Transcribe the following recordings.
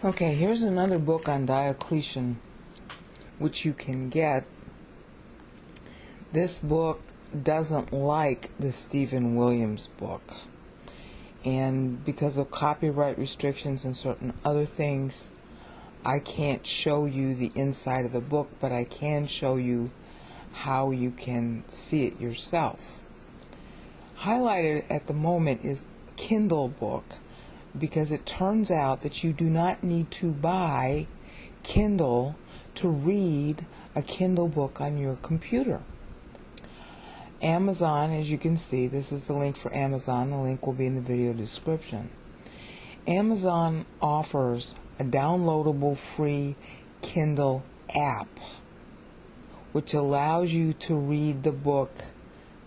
Okay, here's another book on Diocletian, which you can get. This book doesn't like the Stephen Williams book. And because of copyright restrictions and certain other things, I can't show you the inside of the book, but I can show you how you can see it yourself. Highlighted at the moment is Kindle book, because it turns out that you do not need to buy Kindle to read a Kindle book on your computer. Amazon, as you can see, this is the link for Amazon. The link will be in the video description. Amazon offers a downloadable free Kindle app, which allows you to read the book,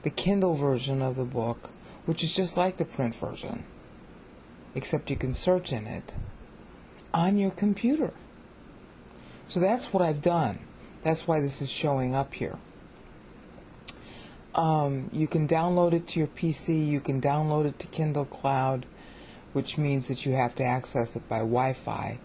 the Kindle version of the book, which is just like the print version, except you can search in it, on your computer. So that's what I've done. That's why this is showing up here. You can download it to your PC, you can download it to Kindle Cloud, which means that you have to access it by Wi-Fi.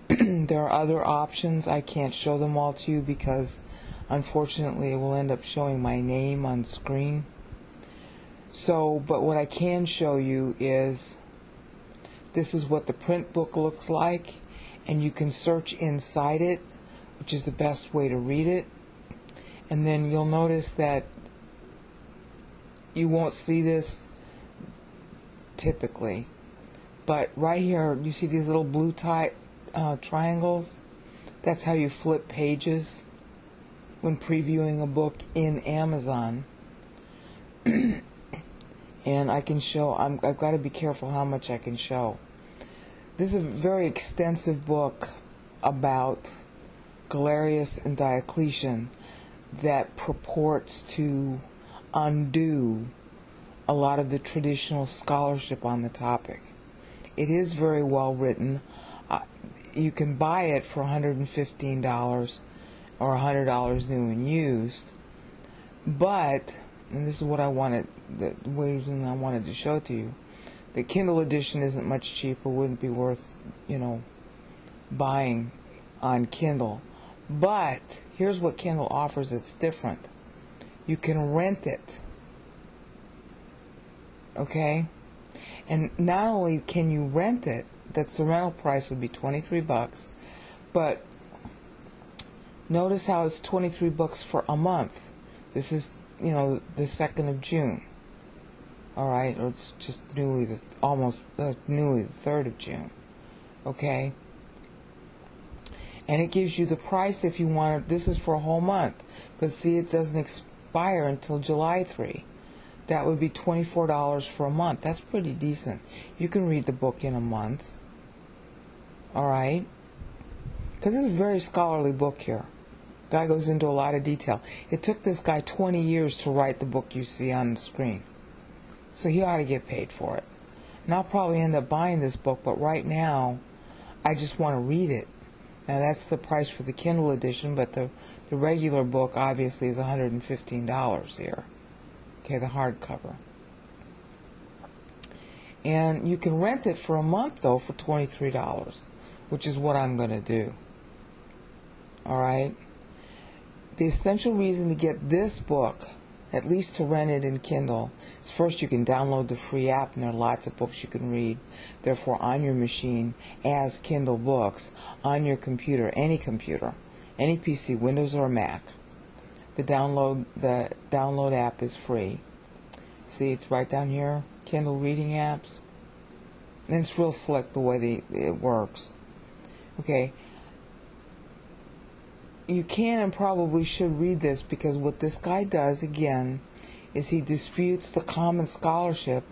There are other options. I can't show them all to you because unfortunately it will end up showing my name on screen. So, but what I can show you is this is what the print book looks like, and you can search inside it, which is the best way to read it. And then you'll notice that you won't see this typically, but right here you see these little blue triangles. That's how you flip pages when previewing a book in Amazon. And I can show, I've got to be careful how much I can show. This is a very extensive book about Galerius and Diocletian that purports to undo a lot of the traditional scholarship on the topic. It is very well written. You can buy it for $115 or $100 new and used, but, and this is what I wanted, the reason I wanted to show it to you, the Kindle edition isn't much cheaper, wouldn't be worth, buying on Kindle. But here's what Kindle offers that's different. You can rent it. Okay? And not only can you rent it, that's the rental price would be $23, but notice how it's $23 for a month. This is, the 2nd of June. All right, or it's just newly the 3rd of June. Okay? And it gives you the price if you want it. This is for a whole month, because see, it doesn't expire until July 3. That would be $24 for a month. That's pretty decent. You can read the book in a month. All right? Because it's a very scholarly book here. Guy goes into a lot of detail. It took this guy 20 years to write the book you see on the screen. So he ought to get paid for it. And I'll probably end up buying this book, but right now I just want to read it. Now that's the price for the Kindle edition, but the regular book obviously is $115 here. Okay, the hardcover. And you can rent it for a month though for $23, which is what I'm going to do. Alright? The essential reason to get this book, at least to rent it in Kindle, is first you can download the free app, and there are lots of books you can read, therefore on your machine as Kindle books, on your computer, any PC, Windows or Mac. The download app is free. See, it's right down here, Kindle reading apps. And it's real slick the way it works. Okay. You can and probably should read this, because what this guy does, again, is he disputes the common scholarship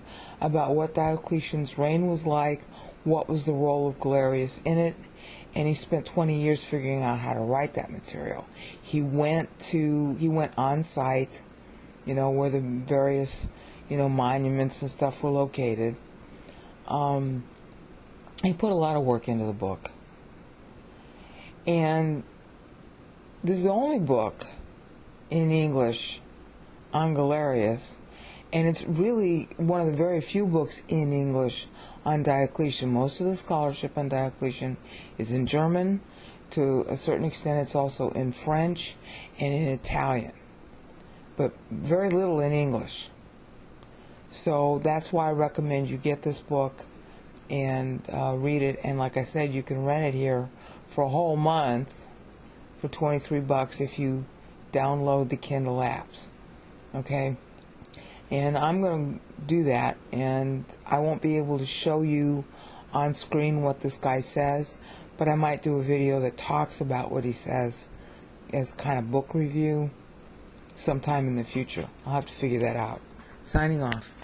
about what Diocletian's reign was like, what was the role of Galerius in it, and he spent 20 years figuring out how to write that material. He went on site, where the various, monuments and stuff were located. He put a lot of work into the book. And this is the only book in English on Galerius, And it's really one of the very few books in English on Diocletian. Most of the scholarship on Diocletian is in German. To a certain extent, it's also in French and in Italian, but very little in English. So that's why I recommend you get this book and read it. And like I said, you can rent it here for a whole month for $23 if you download the Kindle apps. Okay? And I'm going to do that, and I won't be able to show you on screen what this guy says, but I might do a video that talks about what he says as kind of book review sometime in the future. I'll have to figure that out. Signing off.